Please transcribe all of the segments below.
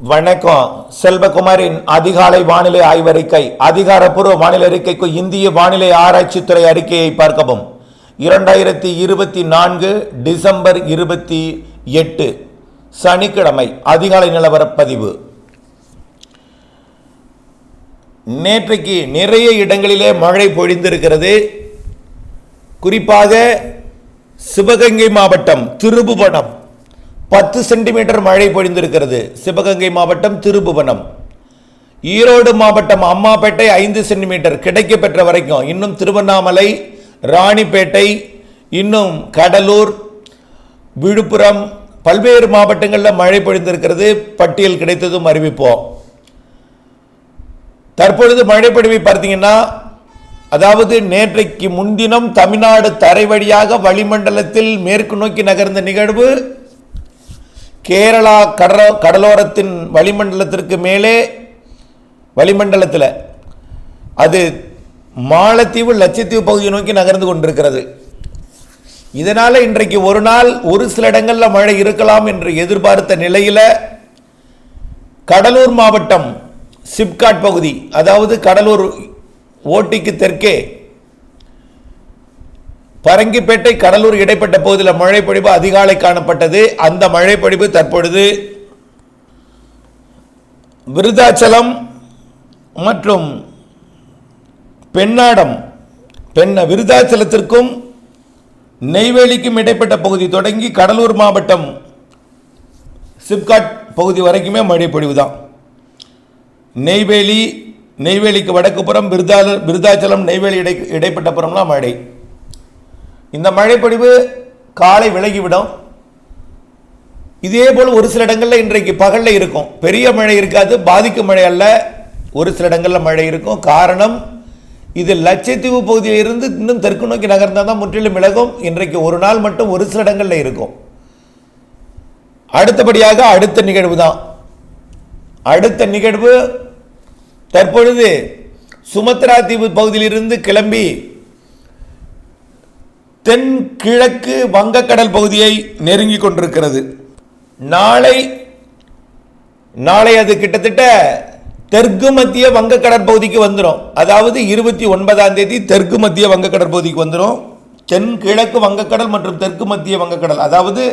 வணக்கம். செல்வகுமாரின் அதிகாலை வானிலை ஆய்வறிக்கை. அதிகாரப்பூர்வ வானிலை அறிக்கைக்கு இந்திய வானிலை ஆராய்ச்சித்துறை அறிக்கையை பார்க்கவும். 2024 டிசம்பர் 28 சனிக்கிழமை அதிகாலை நிலவரப்பதிவு. நேற்றைக்கு நிறைய இடங்களிலே மழை பொழிந்திருக்கிறது. குறிப்பாக சிவகங்கை மாவட்டம் திருபுவனம் 10 சென்டிமீட்டர் மழை பொழிந்திருக்கிறது. சிவகங்கை மாவட்டம் திருபுவனம். ஈரோடு மாவட்டம் அம்மாப்பேட்டை 5 சென்டிமீட்டர் கிடைக்க பெற்ற வரைக்கும். இன்னும் திருவண்ணாமலை, ராணிப்பேட்டை, இன்னும் கடலூர், விழுப்புரம், பல்வேறு மாவட்டங்களில் மழை பொழிந்திருக்கிறது. பட்டியல் கிடைத்ததும் அறிவிப்போம். தற்பொழுது மழை பொழிவை பார்த்தீங்கன்னா, அதாவது நேற்றைக்கு முன்தினம் தமிழ்நாடு தரை வழியாக வளிமண்டலத்தில் மேற்கு நோக்கி நகர்ந்த நிகழ்வு கேரளா கடலோரத்தின் வளிமண்டலத்திற்கு மேலே வளிமண்டலத்தில் அது மாலத்தீவு, லட்சத்தீவு பகுதியை நோக்கி நகர்ந்து கொண்டிருக்கிறது. இதனால் இன்றைக்கு ஒரு நாள் ஒரு சில இடங்களில் மழை இருக்கலாம் என்று எதிர்பார்த்த நிலையில் கடலூர் மாவட்டம் சிப்காட் பகுதி, அதாவது கடலூர் ஓட்டிக்கு தெற்கே பரங்கிப்பேட்டை கடலூர் இடைப்பட்ட பகுதியில் மழை பொழிவு அதிகாலை காணப்பட்டது. அந்த மழை பொழிவு தற்பொழுது விருதாச்சலம் மற்றும் பெண்ணாடம், விருதாச்சலத்திற்கும் நெய்வேலிக்கும் இடைப்பட்ட பகுதி தொடங்கி கடலூர் மாவட்டம் சிப்காட் பகுதி வரைக்குமே மழை பொழிவு தான். நெய்வேலிக்கு வடக்கு புறம், விருதாச்சலம் நெய்வேலி இடைப்பட்ட புறம்லாம் மழை. இந்த மழைப்பொழிவு காலை விலகிவிடும். இதே போல் ஒரு சில இடங்களில் இன்றைக்கு பகலில் இருக்கும். பெரிய மழை இருக்காது, பாதிக்கும் மழை அல்ல. ஒரு சில இடங்களில் மழை இருக்கும். காரணம், இது லட்சத்தீவு பகுதியில் இருந்து இன்னும் தெற்கு நோக்கி நகர்ந்தால் தான் முற்றிலும் விலகும். இன்றைக்கு ஒரு நாள் மட்டும் ஒரு சில இடங்களில் இருக்கும். அடுத்தபடியாக அடுத்த நிகழ்வு தான். அடுத்த நிகழ்வு தற்பொழுது சுமத்ரா தீவு பகுதியிலிருந்து கிளம்பி தென்கிழக்கு வங்கக்கடல் பகுதியை நெருங்கி கொண்டிருக்கிறது. நாளை அது கிட்டத்தட்ட தெற்கு மத்திய வங்கக்கடல் பகுதிக்கு வந்துடும். அதாவது 29ஆம் தேதி தெற்கு மத்திய வங்கக்கடல் பகுதிக்கு வந்துடும். தென்கிழக்கு வங்கக்கடல் மற்றும் தெற்கு மத்திய வங்கக்கடல், அதாவது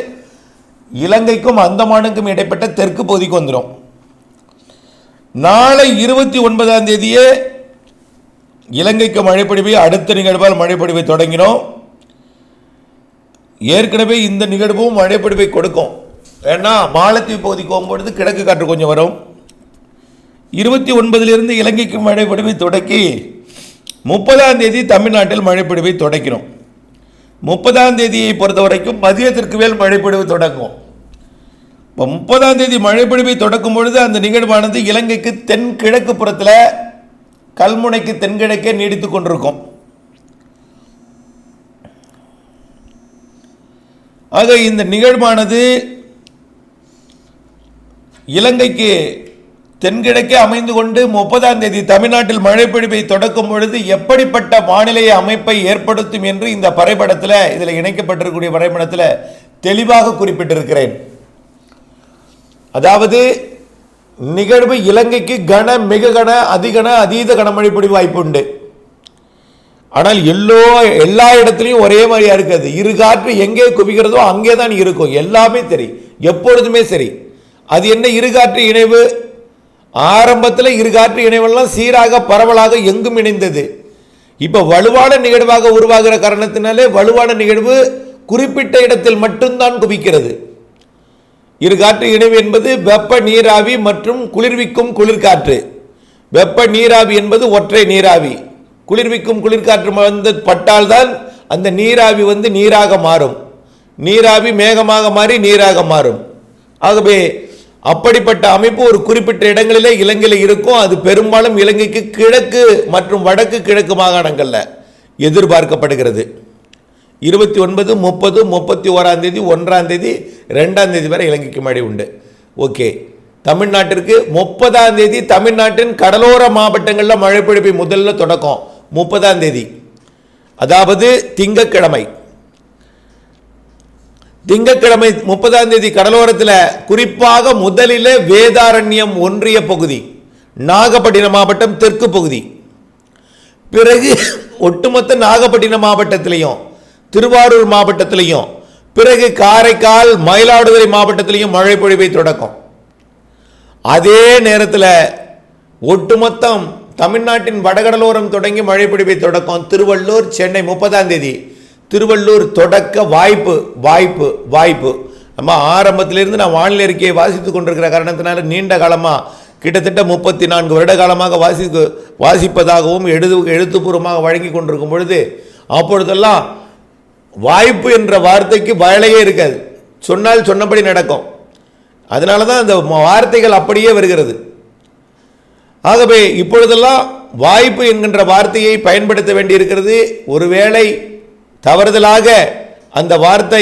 இலங்கைக்கும் அந்தமானுக்கும் இடைப்பட்ட தெற்கு பகுதிக்கு வந்துடும். நாளை 29ஆம் தேதியே இலங்கைக்கு மழைப்பொழிவை, அடுத்த நிகழ்வால் மழைப்பொழிவை தொடங்கினோம். ஏற்கனவே இந்த நிகழ்வும் மழைப்பொழிவை கொடுக்கும். ஏன்னா மாலத்தீவு பகுதிக்கு போகும்பொழுது கிழக்கு காற்று கொஞ்சம் வரும். 29 இலங்கைக்கு மழைப்பொழிவை தொடக்கி 30ஆம் தேதி தமிழ்நாட்டில் மழைப்பொழிவை தொடக்கிறோம். 30ஆம் தேதியை பொறுத்த வரைக்கும் மதியத்திற்கு மேல் மழைப்பொழிவு தொடங்கும். இப்போ 30ஆம் தேதி மழைப்பொழிவை தொடக்கும் பொழுது அந்த நிகழ்வானது இலங்கைக்கு தென்கிழக்கு புறத்தில் கல்முனைக்கு தென்கிழக்கே நீடித்து கொண்டிருக்கும். ஆக இந்த நிகழ்வானது இலங்கைக்கு தென்கிழக்கே அமைந்து கொண்டு 30ஆம் தேதி தமிழ்நாட்டில் மழைப்பொழிவை தொடக்கும் பொழுது எப்படிப்பட்ட வானிலை அமைப்பை ஏற்படுத்தும் என்று இந்த வரைபடத்தில், இதில் இணைக்கப்பட்டிருக்கக்கூடிய வரைபடத்தில் தெளிவாக குறிப்பிட்டிருக்கிறேன். அதாவது நிகழ்வு இலங்கைக்கு மிக அதிகன அதீத கனமழை பொழிவு வாய்ப்பு உண்டு. ஆனால் எல்லா இடத்துலையும் ஒரே மாதிரியா இருக்காது. இரு காற்று எங்கே குவிக்கிறதோ அங்கே தான் இருக்கும். எல்லாமே சரி, எப்பொழுதுமே சரி. அது என்ன இருகாற்று இணைவு? ஆரம்பத்தில் இருகாற்று இணைவெல்லாம் சீராக பரவலாக எங்கும் இணைந்தது. இப்போ வலுவான நிகழ்வாக உருவாகிற காரணத்தினாலே வலுவான நிகழ்வு குறிப்பிட்ட இடத்தில் மட்டும்தான் குவிக்கிறது. இருகாற்று இணைவு என்பது வெப்ப நீராவி மற்றும் குளிர்விக்கும் குளிர்காற்று. வெப்ப நீராவி என்பது ஒற்றை நீராவி. குளிர்விக்கும் குளிர்காற்று வந்து பட்டால்தான் அந்த நீராவி நீராக மாறும். நீராவி மேகமாக மாறி நீராக மாறும். ஆகவே அப்படிப்பட்ட அமைப்பு ஒரு குறிப்பிட்ட இடங்களிலே இலங்கையில் இருக்கும். அது பெரும்பாலும் இலங்கைக்கு கிழக்கு மற்றும் வடக்கு கிழக்கு மாகாணங்களில் எதிர்பார்க்கப்படுகிறது. 29, 30, 31ஆம் தேதி, 1ஆம் தேதி, 2ஆம் தேதி வரை இலங்கைக்கு மழை உண்டு. ஓகே. தமிழ்நாட்டிற்கு 30ஆம் தேதி தமிழ்நாட்டின் கடலோர மாவட்டங்களில் மழை பொழிவை முதல்ல தொடக்கம். 30ஆம் தேதி, அதாவது திங்கட்கிழமை. திங்கட்கிழமை 30ஆம் தேதி கடலோரத்தில் குறிப்பாக முதலில் வேதாரண்யம் ஒன்றிய பகுதி, நாகப்பட்டினம் மாவட்டம் தெற்கு பகுதி, பிறகு ஒட்டுமொத்த நாகப்பட்டினம் மாவட்டத்திலையும் திருவாரூர் மாவட்டத்திலையும், பிறகு காரைக்கால் மயிலாடுதுறை மாவட்டத்திலையும் மழை பொழிவை தொடக்கும். அதே நேரத்தில் ஒட்டுமொத்தம் தமிழ்நாட்டின் வடகடலோரம் தொடங்கி மழை பொழிவை தொடக்கும். திருவள்ளூர், சென்னை 30ஆம் தேதி திருவள்ளூர் தொடக்க வாய்ப்பு வாய்ப்பு வாய்ப்பு. நம்ம ஆரம்பத்திலிருந்து நான் வானிலை அறிக்கையை வாசித்து கொண்டிருக்கிற காரணத்தினால நீண்ட காலமாக கிட்டத்தட்ட 34 வருட காலமாக வாசிப்பதாகவும் எழுத்துப்பூர்வமாக வழங்கி கொண்டிருக்கும் பொழுது அப்பொழுதெல்லாம் வாய்ப்பு என்ற வார்த்தைக்கு வேலையே இருக்காது. சொன்னால் சொன்னபடி நடக்கும். அதனால தான் அந்த வார்த்தைகள் அப்படியே வருகிறது. ஆகவே இப்பொழுதெல்லாம் வாய்ப்பு என்கின்ற வார்த்தையை பயன்படுத்த வேண்டியிருக்கிறது. ஒருவேளை தவறுதலாக அந்த வார்த்தை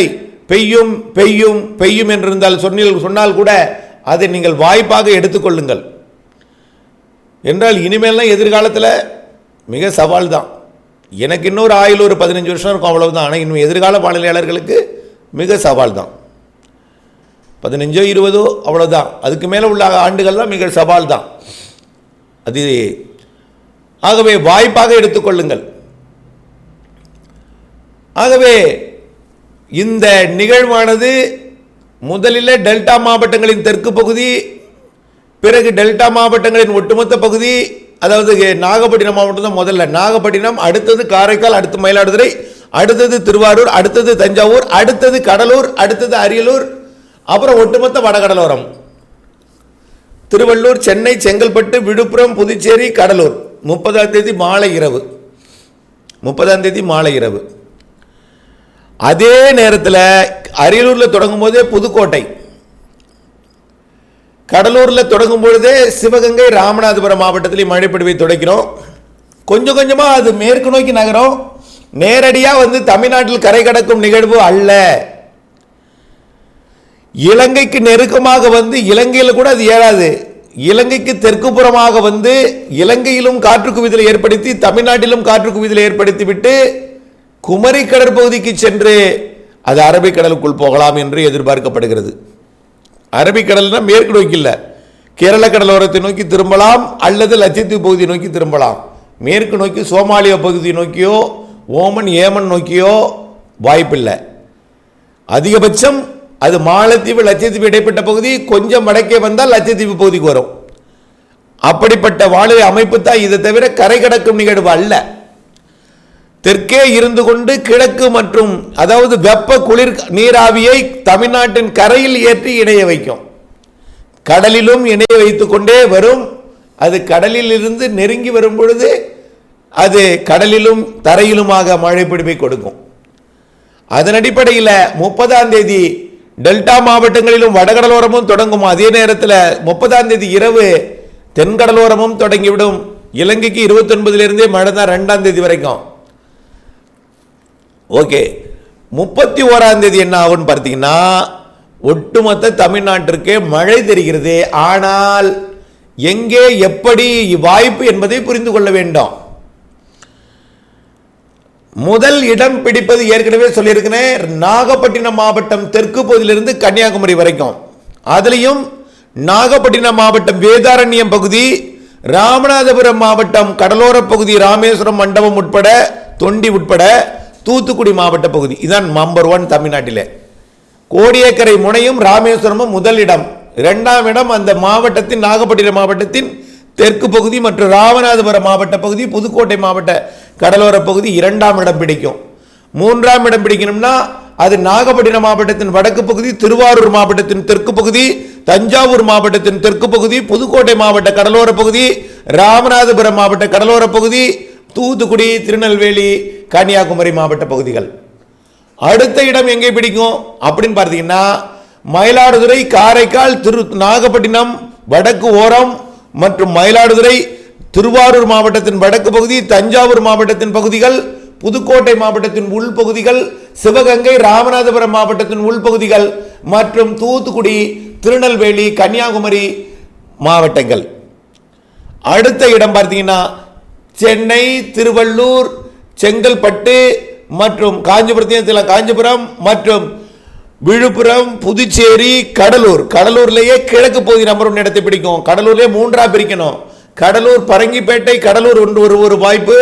பெய்யும் பெய்யும் பெய்யும் என்றிருந்தால் சொன்னால் கூட அதை நீங்கள் வாய்ப்பாக எடுத்துக்கொள்ளுங்கள். என்றால் இனிமேல்லாம் எதிர்காலத்தில் மிக சவால் தான். எனக்கு இன்னொரு ஆயுள் ஒரு 15 வருஷம் இருக்கும், அவ்வளவுதான். ஆனால் இன்னும் எதிர்கால வானிலையாளர்களுக்கு மிக சவால் தான். 15 20 அவ்வளோதான். அதுக்கு மேலே உள்ள ஆண்டுகள்லாம் மிக சவால் தான் அது. ஆகவே வாய்ப்பாக எடுத்துக்கொள்ளுங்கள். ஆகவே இந்த நிகழ்வானது முதலில் டெல்டா மாவட்டங்களின் தெற்கு பகுதி, பிறகு டெல்டா மாவட்டங்களின் ஒட்டுமொத்த பகுதி, அதாவது நாகப்பட்டினம் மாவட்டம் தான் முதல்ல. நாகப்பட்டினம், அடுத்தது காரைக்கால், அடுத்து மயிலாடுதுறை, அடுத்தது திருவாரூர், அடுத்தது தஞ்சாவூர், அடுத்தது கடலூர், அடுத்தது அரியலூர், அப்புறம் ஒட்டுமொத்த வடகடலோரம் திருவள்ளூர், சென்னை, செங்கல்பட்டு, விழுப்புரம், புதுச்சேரி, கடலூர். 30ஆம் தேதி மாலை இரவு. 30ஆம் தேதி மாலை இரவு. அதே நேரத்தில் அரியலூரில் தொடங்கும் போதே புதுக்கோட்டை, கடலூரில் தொடங்கும் பொழுதே சிவகங்கை, ராமநாதபுரம் மாவட்டத்திலேயே மழை பொழிவை தொடக்கிறோம். கொஞ்சம் கொஞ்சமாக அது மேற்கு நோக்கி நகரும். நேரடியாக தமிழ்நாட்டில் கரை கடக்கும் நிகழ்வு அல்ல. இலங்கைக்கு நெருக்கமாக இலங்கையில் கூட அது ஏறாது. இலங்கைக்கு தெற்கு புறமாக இலங்கையிலும் காற்று குவிதலை ஏற்படுத்தி தமிழ்நாட்டிலும் காற்று குவிதலை ஏற்படுத்திவிட்டு குமரி கடற்பகுதிக்கு சென்று அது அரபிக்கடலுக்குள் போகலாம் என்று எதிர்பார்க்கப்படுகிறது. அரபிக்கடல்னா மேற்கு நோக்கி இல்லை, கேரள கடலோரத்தை நோக்கி திரும்பலாம் அல்லது லட்சத்தீவு பகுதியை நோக்கி திரும்பலாம். மேற்கு நோக்கி சோமாலியா பகுதியை நோக்கியோ ஓமன் ஏமன் நோக்கியோ வாய்ப்பில்லை. அதிகபட்சம் அது மாலத்தீவு லட்சத்தீவு இடைப்பட்ட பகுதி, கொஞ்சம் வடக்கே வந்தால் லட்சத்தீவு பகுதிக்கு வரும். அப்படிப்பட்ட வானிலை அமைப்பு தான். இதை தவிர கரை கடக்கும் நிகழ்வு அல்ல. தெற்கே இருந்து கொண்டு கிழக்கு மற்றும் அதாவது வெப்ப குளிர் நீராவியை தமிழ்நாட்டின் கரையில் ஏற்றி இணைய வைக்கும். கடலிலும் இணைய வைத்துக் கொண்டே வரும். அது கடலில் இருந்து நெருங்கி வரும் பொழுது அது கடலிலும் தரையிலுமாக மழை பொழிவை கொடுக்கும். அதன் அடிப்படையில் 30ஆம் தேதி டெல்டா மாவட்டங்களிலும் வடகடலோரமும் தொடங்கும். அதே நேரத்தில் 30ஆம் தேதி இரவு தென்கடலோரமும் தொடங்கிவிடும். இலங்கைக்கு 29 மழை தான் 2ஆம் தேதி வரைக்கும். ஓகே, 31ஆம் தேதி என்ன ஆகும்னு பார்த்தீங்கன்னா ஒட்டுமொத்த தமிழ்நாட்டிற்கே மழை தெரிகிறது. ஆனால் எங்கே எப்படி வாய்ப்பு என்பதை புரிந்து கொள்ள வேண்டும். முதல் இடம் பிடிப்பது ஏற்கனவே சொல்லியிருக்கிறேன், நாகப்பட்டினம் மாவட்டம் தெற்கு பகுதியிலிருந்து கன்னியாகுமரி வரைக்கும். அதுலேயும் நாகப்பட்டினம் மாவட்டம் வேதாரண்யம் பகுதி, ராமநாதபுரம் மாவட்டம் கடலோர பகுதி ராமேஸ்வரம் மண்டபம் உட்பட தொண்டி உட்பட தூத்துக்குடி மாவட்ட பகுதி. இதுதான் நம்பர் 1 தமிழ்நாட்டில். கோடியக்கரை முனையும் ராமேஸ்வரமும் முதல் இடம். 2ஆம் இடம் அந்த மாவட்டத்தின் நாகப்பட்டினம் மாவட்டத்தின் தெற்கு பகுதி மற்றும் ராமநாதபுரம் மாவட்ட பகுதி, புதுக்கோட்டை மாவட்ட கடலோர பகுதி 2ஆம் இடம் பிடிக்கும். 3ஆம் இடம் பிடிக்கணும்னா அது நாகப்பட்டினம் மாவட்டத்தின் வடக்கு பகுதி, திருவாரூர் மாவட்டத்தின் தெற்கு பகுதி, தஞ்சாவூர் மாவட்டத்தின் தெற்கு பகுதி, புதுக்கோட்டை மாவட்ட கடலோர பகுதி, ராமநாதபுரம் மாவட்ட கடலோர பகுதி, தூத்துக்குடி, திருநெல்வேலி, கன்னியாகுமரி மாவட்ட பகுதிகள். அடுத்த இடம் எங்கே பிடிக்கும் அப்படின்னு பார்த்தீங்கன்னா மயிலாடுதுறை, காரைக்கால், நாகப்பட்டினம் வடக்கு ஓரம் மற்றும் மயிலாடுதுறை, திருவாரூர் மாவட்டத்தின் வடக்கு பகுதி, தஞ்சாவூர் மாவட்டத்தின் பகுதிகள், புதுக்கோட்டை மாவட்டத்தின் உள்பகுதிகள், சிவகங்கை, ராமநாதபுரம் மாவட்டத்தின் உள்பகுதிகள் மற்றும் தூத்துக்குடி, திருநெல்வேலி, கன்னியாகுமரி மாவட்டங்கள். அடுத்த இடம் பார்த்தீங்கன்னா சென்னை, திருவள்ளூர், செங்கல்பட்டு மற்றும் காஞ்சிபுரம் மற்றும் விழுப்புரம், புதுச்சேரி, கடலூர். கடலூர்லேயே கிழக்கு பகுதி நம்பர் 1 இடத்தை பிடிக்கும். கடலூர்லேயே 3ஆ பிரிக்கணும். கடலூர், பரங்கிப்பேட்டை, கடலூர் ஒரு வாய்ப்பு.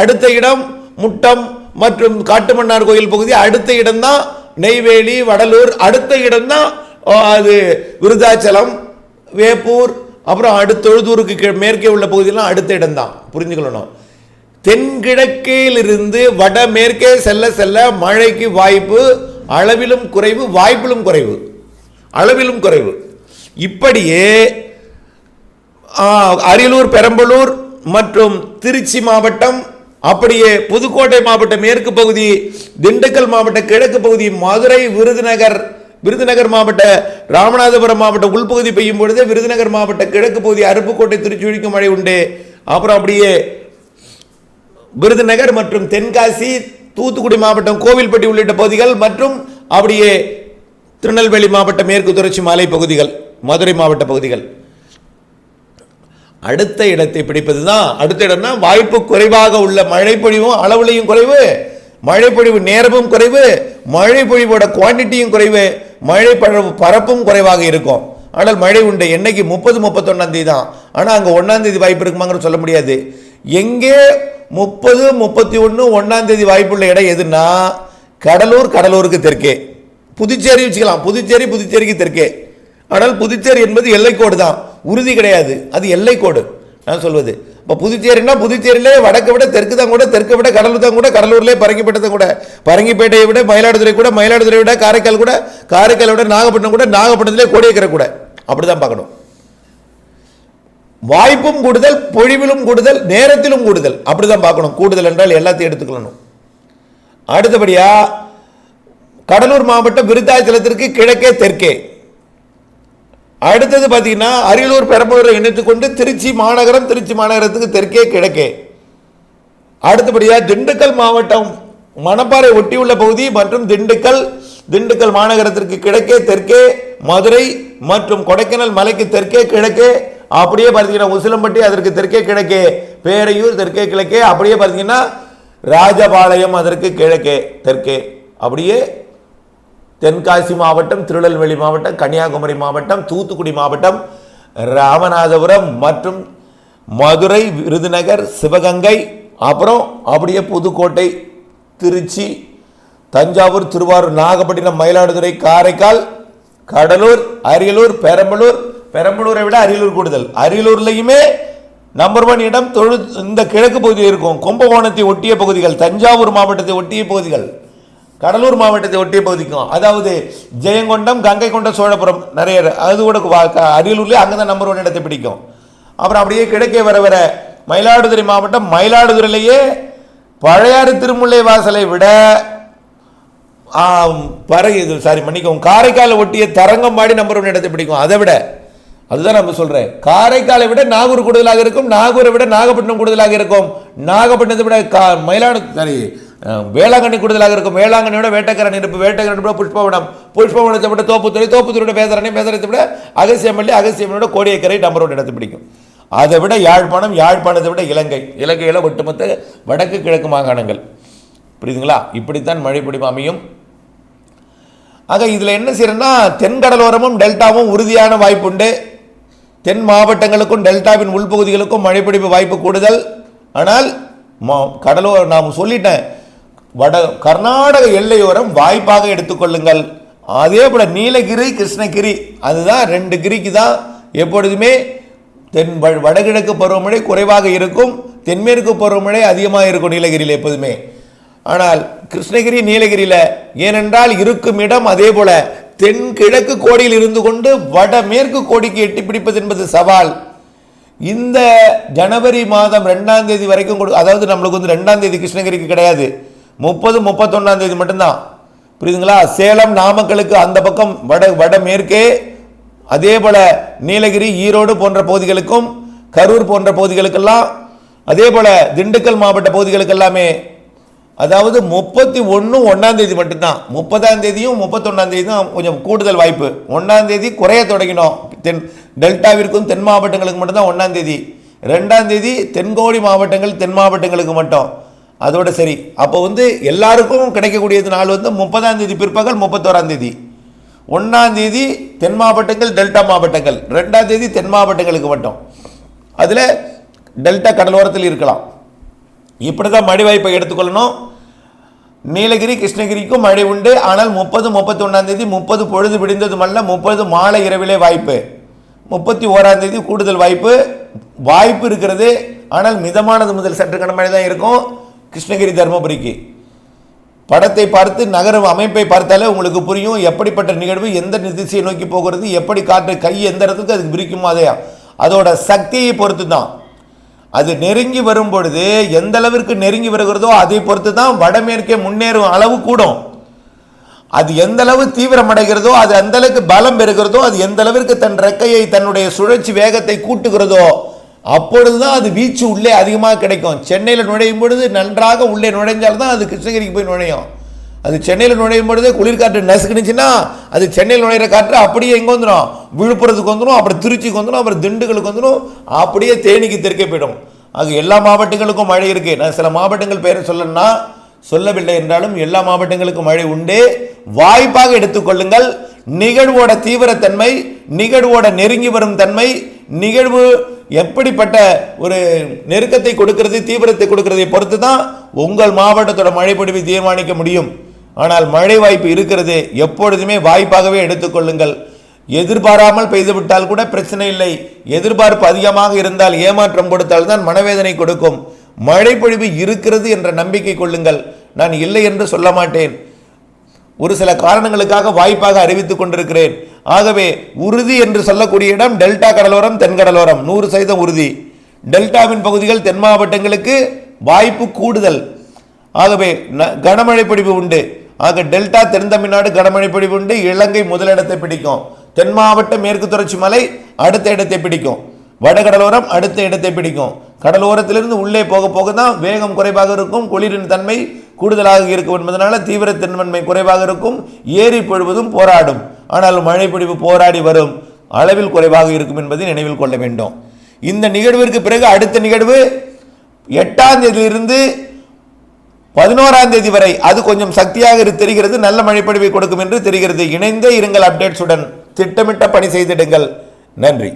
அடுத்த இடம் முட்டம் மற்றும் காட்டுமன்னார் கோயில் பகுதி. அடுத்த இடம் தான் நெய்வேலி, வடலூர். அடுத்த இடம் தான் அது விருதாச்சலம், வேப்பூர். அப்புறம் தொழுதூருக்கு மேற்கே உள்ள பகுதியெல்லாம் அடுத்த இடம் தான். புரிஞ்சுக்கணும். தென்கிழக்கிலிருந்து வடமேற்கே செல்ல செல்ல மழைக்கு வாய்ப்பு அளவிலும் குறைவு, வாய்ப்பிலும் குறைவு, அளவிலும் குறைவு. இப்படியே அரியலூர், பெரம்பலூர் மற்றும் திருச்சி மாவட்டம், அப்படியே புதுக்கோட்டை மாவட்ட மேற்கு பகுதி, திண்டுக்கல் மாவட்ட கிழக்கு பகுதி, மதுரை, விருதுநகர் மாவட்ட, ராமநாதபுரம் மாவட்ட உள்பகுதி பெய்யும் பொழுது விருதுநகர் மாவட்ட கிழக்கு பகுதி, அருப்புக்கோட்டை, திருச்சி மழை உண்டு. அப்புறம் அப்படியே விருதுநகர் மற்றும் தென்காசி, தூத்துக்குடி மாவட்டம், கோவில்பட்டி உள்ளிட்ட பகுதிகள் மற்றும் அப்படியே திருநெல்வேலி மாவட்ட மேற்கு தொடர்ச்சி மலை பகுதிகள், மதுரை மாவட்ட பகுதிகள். அடுத்த இடத்தை பிடிப்பது தான். அடுத்த இடம்னா வாய்ப்பு குறைவாக உள்ள, மழை பொழிவும் அளவுலையும் குறைவு, மழை பொழிவு நேரமும் குறைவு, மழை பொழிவோட குவான்டிட்டியும் குறைவு, மழை பரப்பும் குறைவாக இருக்கும். ஆனால் மழை உண்டு. என்னைக்கு 30, 31 தேதி தான். ஆனால் அங்கே 1ஆம் தேதி வாய்ப்பு இருக்குமாங்கிற சொல்ல முடியாது. எங்கே 30, 31, 1ஆம் தேதி வாய்ப்புள்ள இடம் எதுனா கடலூர், கடலூருக்கு தெற்கே. புதுச்சேரி வச்சுக்கலாம், புதுச்சேரிக்கு தெற்கே. ஆனால் புதுச்சேரி என்பது எல்லைக்கோடு தான், உறுதி கிடையாது, அது எல்லைக்கோடு நான் சொல்வது. இப்போ புதுச்சேரினா புதுச்சேரியிலே வடக்கை விட தெற்கு தான் கூட, தெற்கை விட கடலூர் தான் கூட, கடலூர்லேயே பரங்கிப்பேட்டை கூட, பரங்கிப்பேட்டையை விட மயிலாடுதுறை கூட, மயிலாடுதுறை விட காரைக்கால் கூட, காரைக்காலை விட நாகப்பட்டினம் கூட, நாகப்பட்டினத்திலே கோடியக்கரை கூட. அப்படி தான் பார்க்கணும். வாய்ப்பும் கூடுதல், பொழிவிலும் கூடுதல், நேரத்திலும் கூடுதல். அப்படிதான் பார்க்கணும். கூடுதல் என்றால் எல்லாத்தையும் எடுத்துக்கணும். அடுத்தபடியா கடலூர் மாவட்டம் விருத்தாச்சலத்திற்கு கிழக்கே தெற்கே. அடுத்தது பார்த்தீங்கன்னா அரியலூர், பெரம்பலூரை இணைத்துக் கொண்டு திருச்சி மாநகரம், திருச்சி மாநகரத்துக்கு தெற்கே கிழக்கே. அடுத்தபடியா திண்டுக்கல் மாவட்டம் மணப்பாறை ஒட்டியுள்ள பகுதி மற்றும் திண்டுக்கல் மாநகரத்திற்கு கிழக்கே தெற்கே, மதுரை மற்றும் கொடைக்கானல் மலைக்கு தெற்கே கிழக்கே. அப்படியே பார்த்தீங்கன்னா உசிலம்பட்டி அதற்கு தெற்கே கிழக்கே, பேரையூர் தெற்கே கிழக்கே. அப்படியே பார்த்தீங்கன்னா ராஜபாளையம் அதற்கு கிழக்கே தெற்கே. அப்படியே தென்காசி மாவட்டம், திருநெல்வேலி மாவட்டம், கன்னியாகுமரி மாவட்டம், தூத்துக்குடி மாவட்டம், ராமநாதபுரம் மற்றும் மதுரை, விருதுநகர், சிவகங்கை, அப்புறம் அப்படியே புதுக்கோட்டை, திருச்சி, தஞ்சாவூர், திருவாரூர், நாகப்பட்டினம், மயிலாடுதுறை, காரைக்கால், கடலூர், அரியலூர், பெரம்பலூரை விட அரியலூர் கூடுதல். அரியலூர்லையுமே நம்பர் 1 இடம் இந்த கிழக்கு பகுதியில் இருக்கும். கும்பகோணத்தை ஒட்டிய பகுதிகள், தஞ்சாவூர் மாவட்டத்தை ஒட்டிய பகுதிகள், கடலூர் மாவட்டத்தை ஒட்டிய பகுதிக்கும், அதாவது ஜெயங்கொண்டம், கங்கை கொண்ட சோழபுரம் நிறைய, அது கூட அரியலூர்லேயே அங்கே தான் நம்பர் 1 இடத்தை பிடிக்கும். அப்புறம் அப்படியே கிழக்கே வர வர மயிலாடுதுறை மாவட்டம், மயிலாடுதுறையிலேயே பழையாறு திருமுல்லை வாசலை விட காரைக்காலை ஒட்டிய தரங்கம்பாடி நம்பர் 1 இடத்தை பிடிக்கும். அதை விட, அதுதான் நம்ம சொல்றேன், காரைக்காலை விட நாகூர் கூடுதலாக இருக்கும், நாகூரை விட நாகப்பட்டினம் கூடுதலாக இருக்கும், நாகப்பட்டினத்தை விட வேளாங்கண்ணி கூடுதலாக இருக்கும், வேளாங்கண்ணியோட வேட்டக்கரணி இருப்பு, வேட்டக்கரணி புஷ்பவனத்தை விட தோப்புத்துறை பேசறதை விட அகசியமல்லி கோடியக்கரை நம்பர் 1 இடத்தை பிடிக்கும். அதை விட யாழ்ப்பாணத்தை விட இலங்கையில ஒட்டுமொத்த வடக்கு கிழக்கு மாகாணங்கள். புரியுதுங்களா? இப்படித்தான் மழை பொழிவு அமையும். ஆக இதில் என்ன செய்யறேன்னா, தென்கடலோரமும் டெல்டாவும் உறுதியான வாய்ப்புண்டு. தென் மாவட்டங்களுக்கும் டெல்டாவின் உள்பகுதிகளுக்கும் மழைப்பொழிவு வாய்ப்பு கூடுதல். ஆனால் கடலோர நாம் சொல்லிட்டேன், கர்நாடக எல்லையோரம் வாய்ப்பாக எடுத்துக்கொள்ளுங்கள். அதே போல நீலகிரி, கிருஷ்ணகிரி, அதுதான் 2 கிரிக்கு தான் எப்பொழுதுமே வடகிழக்கு பருவமழை குறைவாக இருக்கும், தென்மேற்கு பருவமழை அதிகமாக இருக்கும் நீலகிரியில் எப்போதுமே. ஆனால் கிருஷ்ணகிரி, நீலகிரியில் ஏனென்றால் இருக்கும் இடம் அதே போல தென்கிழக்கு கோடியில் இருந்து கொண்டு வடமேற்கு கோடிக்கு எட்டி பிடிப்பது என்பது சவால். இந்த ஜனவரி மாதம் 2ஆம் தேதி வரைக்கும், அதாவது நம்மளுக்கு 2ஆம் தேதி கிருஷ்ணகிரிக்கு கிடையாது, 30, 31ஆம் தேதி மட்டும்தான். புரியுதுங்களா? சேலம், நாமக்கலுக்கு அந்த பக்கம் வடமேற்கே, அதே போல நீலகிரி, ஈரோடு போன்ற பகுதிகளுக்கும், கரூர் போன்ற பகுதிகளுக்கெல்லாம், அதே போல திண்டுக்கல் மாவட்ட பகுதிகளுக்கு எல்லாமே, அதாவது 31, 1ஆம் தேதி மட்டும்தான். 30ஆம் தேதியும் 31ஆம் தேதி தான் கொஞ்சம் கூடுதல் வாய்ப்பு. 1ஆம் தேதி குறைய தொடங்கினோம். டெல்டாவிற்கும் தென் மாவட்டங்களுக்கு மட்டும்தான் 1ஆம் தேதி. 2ஆம் தேதி தென்கோடி மாவட்டங்கள், தென் மாவட்டங்களுக்கு மட்டும். அதோட சரி. அப்போ எல்லாருக்கும் கிடைக்கக்கூடியது நாள் 30ஆம் தேதி பிற்பகல், 31ஆம் தேதி. 1ஆம் தேதி தென் மாவட்டங்கள், டெல்டா மாவட்டங்கள், 2ஆம் தேதி தென் மாவட்டங்களுக்கு மட்டும், அதில் டெல்டா கடலோரத்தில் இருக்கலாம். இப்படி தான் மழை வாய்ப்பை எடுத்துக்கொள்ளணும். நீலகிரி, கிருஷ்ணகிரிக்கும் மழை உண்டு. ஆனால் 30, 31ஆம் தேதி 30 பொழுது விடிந்ததுமல்ல, 30 மாலை இரவிலே வாய்ப்பு, 31ஆம் தேதி கூடுதல் வாய்ப்பு இருக்கிறது. ஆனால் மிதமானது முதல் சற்று கனமழை தான் இருக்கும் கிருஷ்ணகிரி, தருமபுரிக்கு. படத்தை பார்த்து நகர அமைப்பை பார்த்தாலே உங்களுக்கு புரியும் எப்படிப்பட்ட நிகழ்வு, எந்த திசையை நோக்கி போகிறது, எப்படி காற்று கை எந்த இடத்துக்கு அதுக்கு பிரிக்கும், அதோட சக்தியை பொறுத்து தான். அது நெருங்கி வரும் பொழுது எந்த அளவிற்கு நெருங்கி வருகிறதோ அதை பொறுத்து தான் வடமேற்கே முன்னேறும் அளவு கூடும். அது எந்த அளவு தீவிரமடைகிறதோ, அது அந்த அளவுக்கு பலம் பெறுகிறதோ, அது எந்த அளவிற்கு தன் ரெக்கையை தன்னுடைய சுழற்சி வேகத்தை கூட்டுகிறதோ அப்பொழுதுதான் அது வீச்சு உள்ளே அதிகமாக கிடைக்கும். சென்னையில் நுழையும் பொழுது நன்றாக உள்ளே நுழைஞ்சால்தான் அது கிருஷ்ணகிரிக்கு போய் நுழையும். அது சென்னையில் நுழையும் பொழுது குளிர்காற்று நசுக்குனுச்சுன்னா அது சென்னையில் நுழையிற காற்று அப்படியே எங்கே வந்துடும், விழுப்புரத்துக்கு வந்துடும், அப்புறம் திருச்சிக்கு வந்துடும், அப்புறம் திண்டுக்கலுக்கு வந்துடும், அப்படியே தேனிக்கு தெற்கே போயிடும். ஆக எல்லா மாவட்டங்களுக்கும் மழை இருக்கு. நான் சில மாவட்டங்கள் பேரை சொல்லணும்னா சொல்லவில்லை என்றாலும் எல்லா மாவட்டங்களுக்கும் மழை உண்டு. வாய்ப்பாக எடுத்துக்கொள்ளுங்கள். நிகழ்வோட தீவிரத்தன்மை, நிகழ்வோட நெருங்கி வரும் தன்மை, நிகழ்வு எப்படிப்பட்ட ஒரு நெருக்கத்தை கொடுக்கிறது, தீவிரத்தை கொடுக்கிறதை பொறுத்து தான் உங்கள் மாவட்டத்தோட மழை பொழிவை தீர்மானிக்க முடியும். ஆனால் மழை வாய்ப்பு இருக்கிறது, எப்பொழுதுமே வாய்ப்பாகவே எடுத்துக்கொள்ளுங்கள். எதிர்பாராமல் பெய்துவிட்டால் கூட பிரச்சனை இல்லை. எதிர்பார்ப்பு அதிகமாக இருந்தால், ஏமாற்றம் கொடுத்தால் தான் மனவேதனை கொடுக்கும். மழை பொழிவு இருக்கிறது என்ற நம்பிக்கை கொள்ளுங்கள். நான் இல்லை என்று சொல்ல மாட்டேன். ஒரு சில காரணங்களுக்காக வாய்ப்பாக அறிவித்துக் கொண்டிருக்கிறேன். ஆகவே உறுதி என்று சொல்லக்கூடிய இடம் டெல்டா கடலோரம், தென்கடலோரம் 100% உறுதி. டெல்டாவின் பகுதிகள் தென் மாவட்டங்களுக்கு வாய்ப்பு கூடுதல். ஆகவே கனமழை பொழிவு உண்டு. ஆக டெல்டா தென் தமிழ்நாடு கனமழை பொழிவு உண்டு. இலங்கை முதலிடத்தை பிடிக்கும். தென் மாவட்ட மேற்கு தொடர்ச்சி மலை அடுத்த இடத்தை பிடிக்கும். வடகடலோரம் அடுத்த இடத்தை பிடிக்கும். கடலோரத்திலிருந்து உள்ளே போக போக தான் வேகம் குறைவாக இருக்கும், குளிரின் தன்மை கூடுதலாக இருக்கும் என்பதனால தீவிரத்தன்மை குறைவாக இருக்கும். ஏறி பொழுவதும் போராடும். ஆனால் மழை பொழிவு போராடி வரும், அளவில் குறைவாக இருக்கும் என்பதை நினைவில் கொள்ள வேண்டும். இந்த நிகழ்விற்கு பிறகு அடுத்த நிகழ்வு 8ஆம் தேதியிலிருந்து 11ஆம் தேதி வரை அது கொஞ்சம் சக்தியாக தெரிகிறது. நல்ல மழைப்பொழிவை கொடுக்கும் என்று தெரிகிறது. இணைந்தே இருங்கள் அப்டேட்ஸுடன். திட்டமிட்ட பணி செய்திடுங்கள். நன்றி.